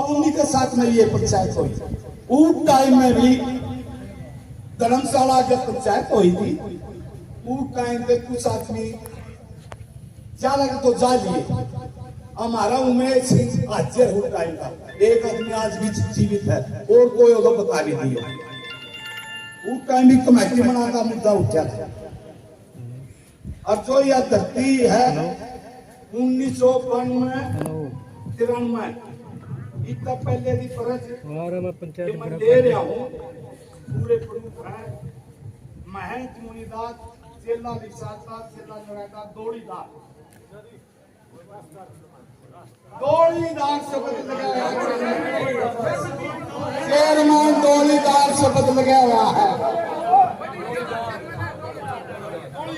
उन्हीं के साथ में ये पंचायत हुई। उस टाइम में भी धर्मशाला जब पंचायत हुई थी, उस टाइम पे कुछ आदमी ज्यादा तो जा लिए। हमारा उमेश सिंह हाजिर हो टाइम का एक आदमी आज भी जीवित है और कोई होगा बता नहीं दिया। उस टाइम भी कमेटी बनाता मुद्दा उठा था। और जो यह धरती है 1993 इतना पहले की फर्ज मैं ले रहा हूँ। पूरे प्रूफ है। महंत मुनिदास जिला विशाखा जिला नोएडा दौड़ीदार शपथ लगाया, चेयरमैन दौड़ीदार शपथ लगाया हुआ है।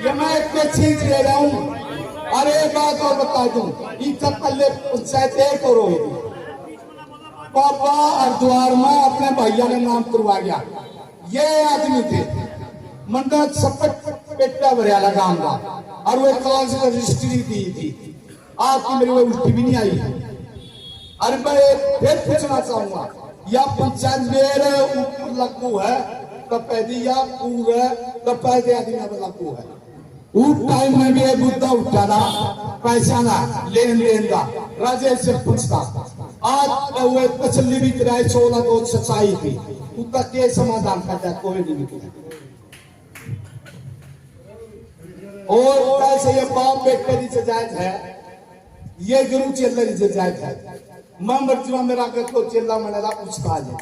ये मैं इतने चीज ले रहा हूँ। अरे बात और बता दूं, इससे पहले पंचायत एक और हुई थी। पापा हरिद्वार में अपने भैया ने नाम करवा गया। ये आदमी थे मंडल सपट पेटा भरियाला गांव का और वो कागज रजिस्ट्री दी थी। आपकी मेरी वो उल्टी भी नहीं आई। अरे मैं फिर पूछना चाहूंगा, या पंचायत मेरे ऊपर लागू है तब पैदी या पूरा तब पैदे आदमी लागू है। उस टाइम में भी मुद्दा उठा ना, पैसा ना लेन देन का राजेश से पूछता। आज वो तसल्ली भी कराए 16 को सच्चाई थी, उसका क्या समाधान करता कोई नहीं। और कैसे ये बाप बेटे की जायज है, ये गुरु चेला की जायज है। मैं मर्जीवा मेरा कर तो चेला मनेगा उस्ताद है।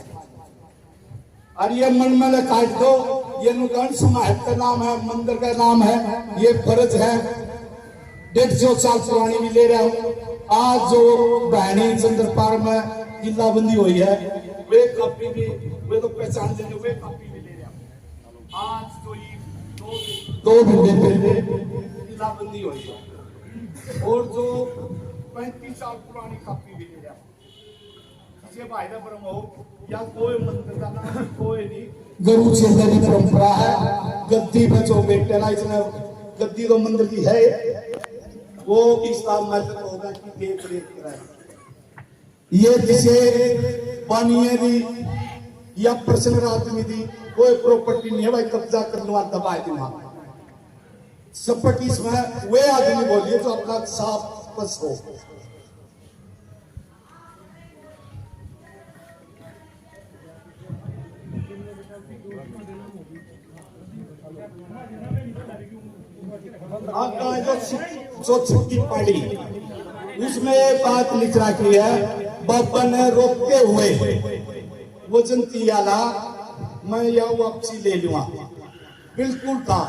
और ये मन में काट दो, ये नुकसान समाज का नाम है, मंदिर का नाम है, ये फर्ज है। 150 साल पुरानी भी ले रहा हूँ। आज जो बहनी चंद्रपार में किलाबंदी हुई है, वे कापी भी वे तो पहचान देंगे, वे कापी भी ले रहा हूँ। आज तो ये दो घंटे पहले किलाबंदी हुई है और जो 35 साल पुरानी कापी भी ले रहा हूँ। भाई ब्रह्म हो या कोई मंदिर का नाम कोई नहीं, गुरु चेला की परंपरा है। गद्दी बचो बेटे ना, इसने गद्दी तो मंदिर की है, वो इस्लाम मत होगा कि देख रेख कराए। ये जिसे पानी दी या पर्सनल आदमी दी कोई प्रॉपर्टी नहीं है भाई, कब्जा करने वाला दबाए दिमाग सपट। इसमें वे आदमी बोलिए जो अपना साफ बस हो। जो छुट्टी पड़ी उसमें एक बात लिख रखी है, बाबा ने रोकते हुए वजन कियाला मैं यह वापसी ले लूंगा। बिल्कुल था।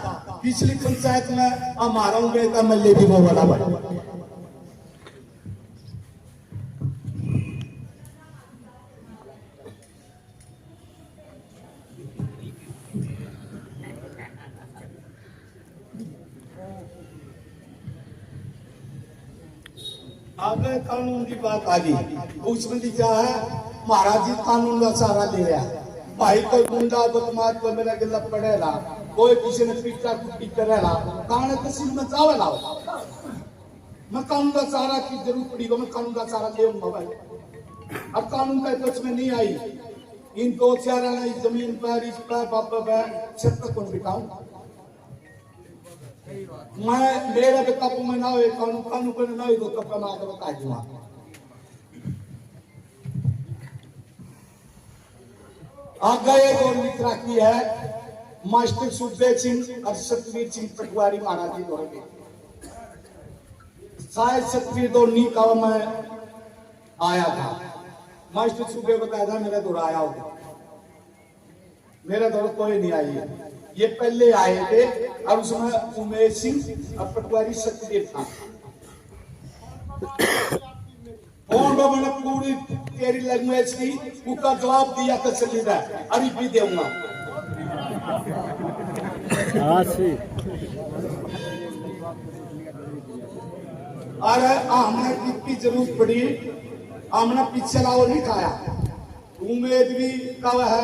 पिछली पंचायत में हमारा गए मैं ले भी वो वाला भाई। आगे कानून की बात आ गई। उसमें लिखा है महाराज जी कानून का सहारा ले रहा है। भाई कोई गुंडा बदमाश को मेरा गिला पड़ेगा, कोई किसी ने पीटा कुटी करेगा, कान तहसील में चावल आओ, मैं कानून का सहारा की जरूरत पड़ी तो मैं कानून का सहारा ले भाई। अब कानून का पक्ष में नहीं आई। इन 2-4 आना जमीन पर इस पर बाबा पर छत पर कौन बिठाऊं मैं। मेरे पे काबू में ना हो कानून, कानून पर ना हो तो कब मैं आगे बता दूंगा। आगे एक और मित्रा की है मास्टर सुखदेव सिंह और सतवीर सिंह पटवारी महाराज जी द्वारा। शायद सतवीर तो नहीं का मैं आया था। मास्टर सुखदेव बताया था मेरा दौरा आया होगा, मेरा दौरा कोई नहीं आई है। ये पहले आए थे और उसमें उमेश सिंह और पटवारी सतवीर था। और मैंने पूरी तेरी लैंग्वेज की उसका जवाब दिया तो चलेगा, अभी भी दूंगा। अरे हमने कितनी जरूरत पड़ी, हमने पीछे लाओ नहीं खाया। उम्मीद भी कब है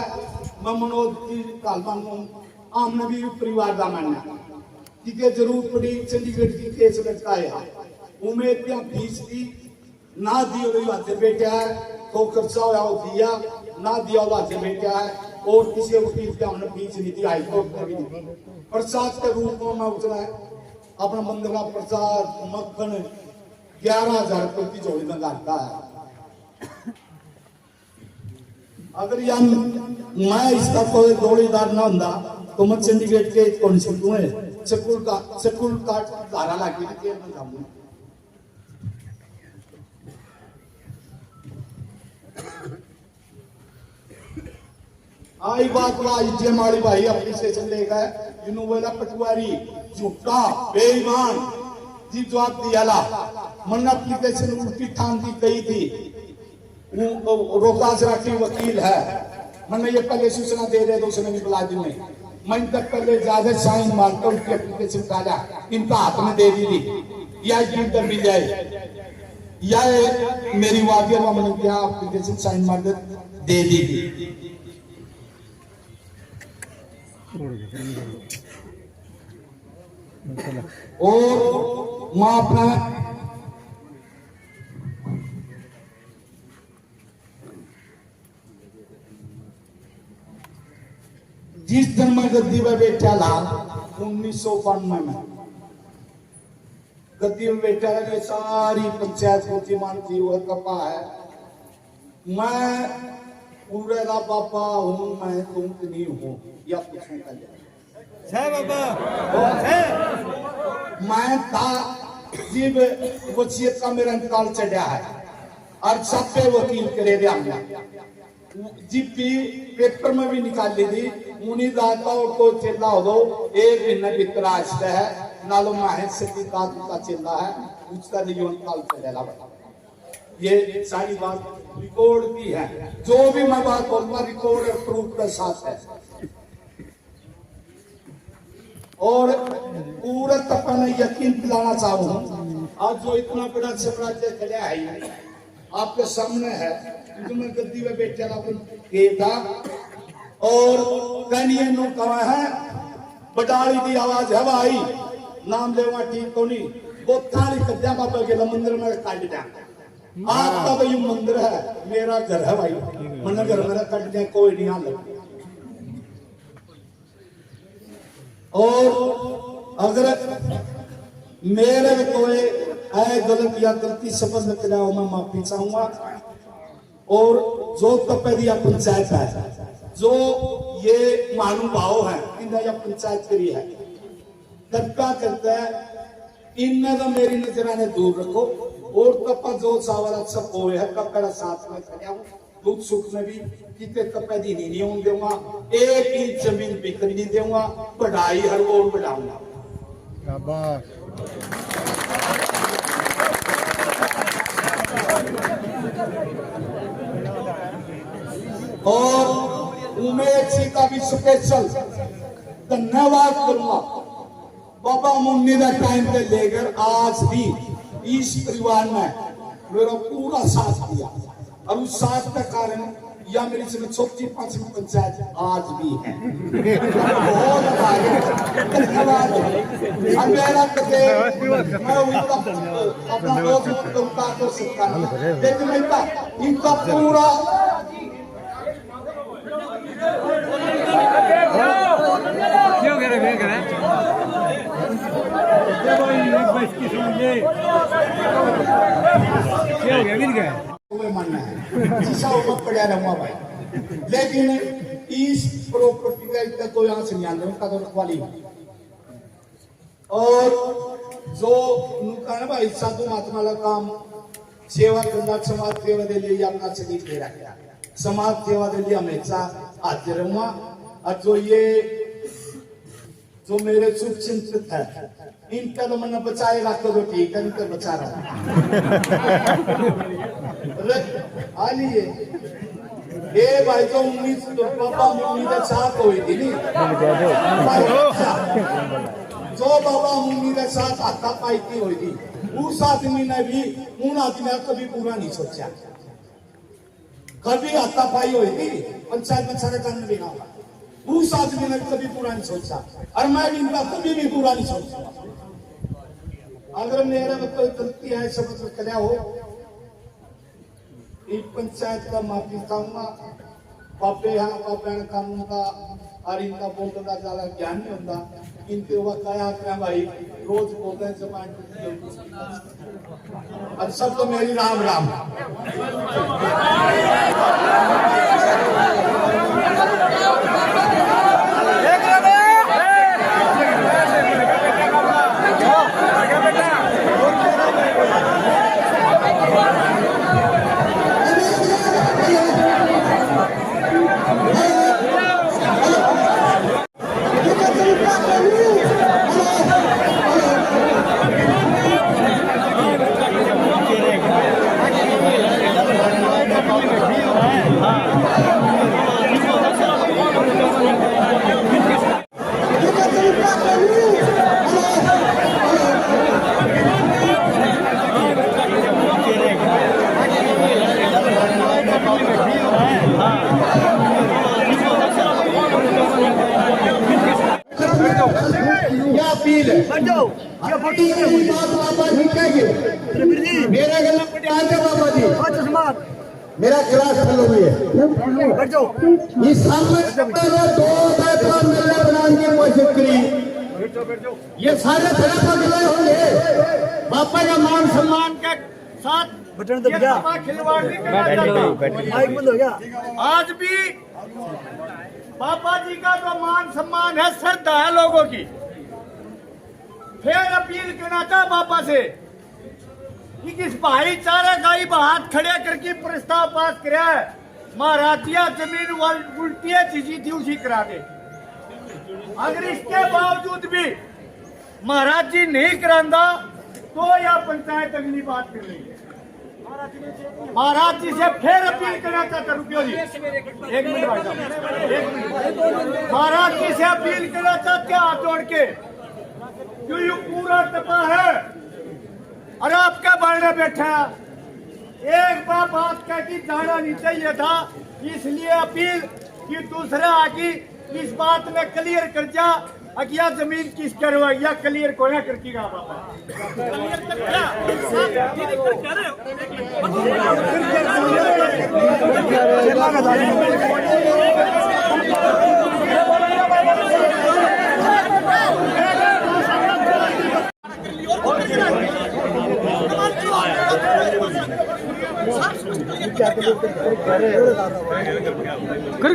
मैं मनोज की कालमान हमने भी परिवार का मानना कि जरूरत पड़ी चंडीगढ़ की केस लटकाया। उम्मीद भी फीस दी ना दी और बेटा तो खर्चा होया वो दिया ना दिया लाजे बेटा है और किसी वकील के हमने फीस नहीं दी हाईकोर्ट ने भी नहीं दी। प्रसाद के रूप में मैं उतना है अपना मंदिर का प्रसाद मक्खन 11,000 रुपये की जोड़ी में गाता है। अगर यार मैं इसका कोई जोड़ीदार ना होता तो मैं चंडीगढ़ के कौन से स्कूल का धारा लाके जेल में जाऊंगा। आई बात वाली हमारी भाई अपनी स्टेशन ले गए जिन्होंने बोला पटवारी झूठा बेईमान जी जवाब दिया ला मन एप्लीकेशन उल्टी ठान दी गई थी रोकाज राठी वकील है मैंने ये पहले सूचना दे रहे थे उसने भी बुला दी नहीं मैं तक पहले ज्यादा साइन मारकर उनकी एप्लीकेशन काटा इनका हाथ में दे दी थी या इनका मिल जाए या मेरी वादिया में मैंने क्या एप्लीकेशन साइन मार दे दी थी। और मां अपना जिस दिन मैं गद्दी में बैठा ला 1992 में गद्दी में बैठा ला ये सारी पंचायत को मानती हुआ कपा है मैं पूरे रा बापा हूं मैं तुम नहीं हूं या पूछूं मैं था जीव वसीयत का मेरा इंतकाल चढ़ा है और सबके वकील करे थे हमने जीपी पेपर में भी निकाल ली थी उन्हीं दाता को चिल्ला हो दो एक महीने भीतर आस्ते है नालो माहिर से का चिल्ला है उसका जीवन काल चलेगा। ये सारी बात रिकॉर्ड की है जो भी मैं बात बोलूंगा रिकॉर्ड और प्रूफ के साथ है और पूरा तक मैं यकीन दिलाना चाहूँ आज जो इतना बड़ा साम्राज्य चला है आपके सामने है जो मैं गद्दी में बैठा था और कनिए नो कहा है बटाली की आवाज है भाई नाम लेवा ठीक तो नहीं वो थाली कद्या बाबा के मंदिर में काट दिया आपका तो ये मंदिर है मेरा घर है भाई मन घर मेरा कट दिया कोई नहीं आ लग और अगर मेरे कोई है गलत या गलती समझ लग रहा हो मैं माफी चाहूंगा और जो तपेदिया पंचायत है जो ये महानुभाव है इन्हें यह पंचायत करी है कृपया करते हैं इनने तो मेरी नजराने दूर रखो और तपा जो सावरा सब होए है कपड़ा साथ में खड़ा हूं दुख सुख में भी कितने तपेदी नहीं होने दूंगा एक इंच जमीन बिक्री नहीं दूंगा पढ़ाई हर ओर बढ़ाऊंगा। और उमेश जी का भी स्पेशल धन्यवाद करूंगा बाबा मुन्नी का टाइम पे लेकर आज भी इस परिवार ने मेरा पूरा साथ दिया और उस साथ का कारण या मेरी से चौथी पांचवी पंचायत आज भी है बहुत धन्यवाद और मेरा कते मैं अपना बहुत करता तो सकता लेकिन इनका पूरा क्यों कह रहे मानना है जिसा ऊपर पड़ा रहूंगा भाई लेकिन इस प्रॉपर्टी का इतना कोई यहाँ से नहीं आने उनका तो रखवाली और जो उनका ना भाई साधु महात्मा का काम सेवा करना समाज सेवा के लिए अपना शरीर दे रखा समाज सेवा के लिए हमेशा हाजिर रहूंगा और जो मेरे शुभ चिंतित है इनका तो मैंने बचाए रखो तो ठीक है इनका बचा रहा आलिए ए भाई जो 19 बाबा मुन्नी के साथ हुई थी नहीं जो बाबा मुन्नी के साथ हाथा पाई थी हुई थी उस आदमी ने भी उन आदमी ने कभी पूरा नहीं सोचा कभी हाथा पाई हुई थी पंचायत में सारे काम भी ना उस आदमी ने कभी पूरा नहीं सोचा और मैं भी इनका कभी भी पूरा नहीं सोचूंगा। अगर मेरे में कोई गलती है समझ कर हो एक पंचायत का माफी चाहूंगा। पापे यहाँ पापे कानून का और इनका बोलने का ज्यादा ज्ञान नहीं होता। इनके वह क्या भाई रोज बोलते हैं जबान अब सब तो मेरी राम राम। अपील है मेरा गला बाबा जी मेरा क्लास फल हुई है इस सामने दो मिलने बनाने की कोशिश करी ये सारे तरह पर गए होंगे पापा का मान सम्मान के साथ बटन दब गया खिलवाड़ नहीं करना चाहता। आज भी पापा जी का जो मान सम्मान है श्रद्धा है लोगों की। फिर अपील करना था पापा से कि किस भाईचारा का ही हाथ खड़े करके प्रस्ताव पास कराया है महाराजिया जमीन उल्टी चीजी थी उसी करा दे। अगर इसके बावजूद भी महाराज जी नहीं करांदा तो यह पंचायत अगली बात कर रही है। महाराज जी से फिर अपील करना चाहता रुपयो जी एक मिनट भाई साहब एक मिनट। महाराज जी से अपील करना चाहते हाथ जोड़ के क्यों ये पूरा टपा है और आपका बारने बैठा एक बार बात कह के जाना नहीं चाहिए था। इसलिए अपील कि दूसरा आगे इस बात में क्लियर कर जा अगिया जमीन किस करवाइया क्लियर को ना करके गा बाबा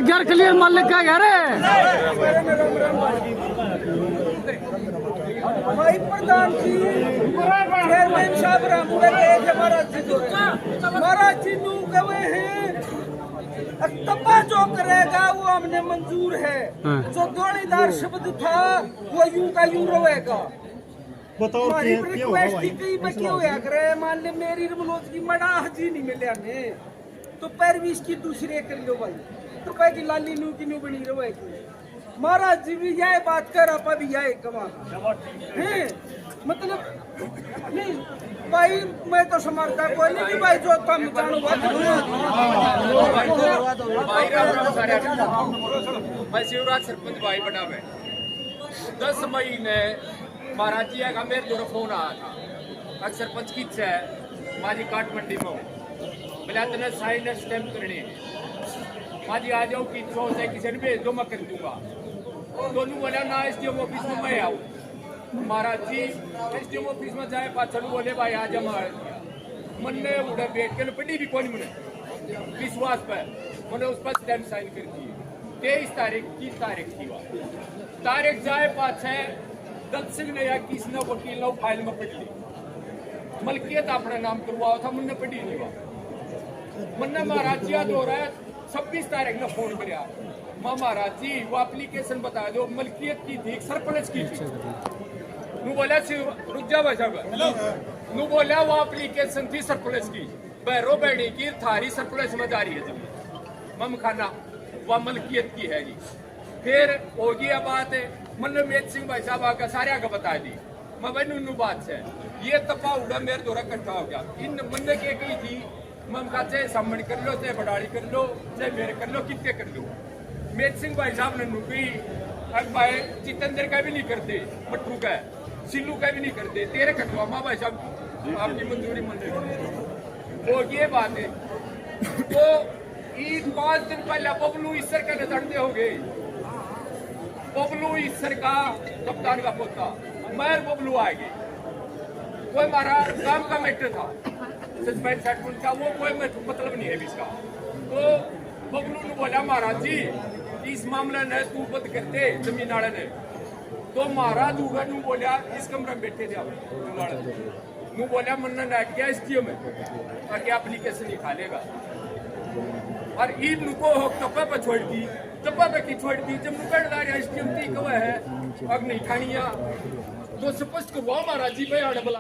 घर क्लियर मालिक का घर है भाई प्रधान जी चेयरमैन साहब रामपुरा गए थे महाराज जी नू गए हैं तब्बा जो करेगा वो हमने मंजूर है। जो गोलीदार शब्द था वो यूं का यूं रहेगा। हमारी रिक्वेस्ट की मैं क्यों करे मान ले मेरी मनोज की मड़ा हाजी नहीं मिले ने तो पैरवीस की दूसरे कर लो भाई तो कह की लाली नू की नू बनी रहेगी। महाराज जी भी यह बात कर आप भी यह कमा है मतलब नहीं भाई मैं तो समझता कोई नहीं भाई जो तुम जानो मैं शिवराज सरपंच भाई बड़ा में 10 मई ने महाराज जी का मेरे दोनों फोन आया था अक्सर सरपंच की इच्छा है माजी काट मंडी में मिला तेने साइन स्टैम्प करने माजी आ जाओ की इच्छा है किसी ने भेज दो मैं कर दूंगा। दोनों बोला ना एसडीएम ऑफिस में मैं आऊँ महाराज जी एसडीएम ऑफिस में जाए पाचल बोले भाई आज हम मन ने उधर बैठ के पड़ी भी कौन मैंने विश्वास पर मैंने उस पर स्टैम्प साइन कर दी 23 तारीख की तारीख थी तारीख जाए पाछ है दत्त सिंह ने या किसने वकील ने फाइल में पढ़ ली मलकियत अपना नाम करवाया था मुन्ने पढ़ी नहीं हुआ मुन्ने महाराज जी याद हो रहा है 26 तारीख ने फोन कराया माँ महाराज जी वो एप्लीकेशन बता दो मलकियत की थी सरपंच की थी नू बोला रुक जा भाई साहब नू बोला वो एप्लीकेशन थी सरपंच की बैरो बैठी की थारी सरपंच में जा रही है जमीन मम खाना वह मलकियत की है जी। फिर हो गया बात मन मेद सिंह भाई साहब आकर सारे आगे बता दी मैं भाई नू बात है ये तपा उड़ा मेरे दौरा इकट्ठा हो गया इन मन के गई थी मम का चाहे सामने कर लो चाहे बड़ाड़ी कर लो चाहे मेरे कर लो कितने कर लो मेद सिंह भाई साहब ने नुकी अब भाई जितेंद्र का भी नहीं करते मट्टू का सिल्लू का भी नहीं करते तेरे कटवा माँ भाई साहब आपकी मंजूरी मन हो ये बात है तो ईद 5 दिन पहले बबलू ईसर के नजरते हो गए। बबलू ईसर का कप्तान का पोता मैर बबलू आएगी। कोई हमारा काम का मैटर था, सस्पेंड सेटमेंट का, वो कोई मतलब नहीं है इसका। तो बबलू ने बोला महाराज जी इस मामले ने तू बंद करते जमीन वाले ने। तो महाराज दूगा नू बोलिया इस कमरे में बैठे थे आप नू बोलिया मन्ना नाट गया एसटीओ में ताकि एप्लीकेशन निकालेगा। और ईद नुको हो तप्पा पे छोड़ दी, तप्पा पे की छोड़ दी। जब मुकड़दार एसटीएम ती कवे है अग्नि ठानिया तो स्पष्ट करवाओ महाराज जी भाई आड़े बुला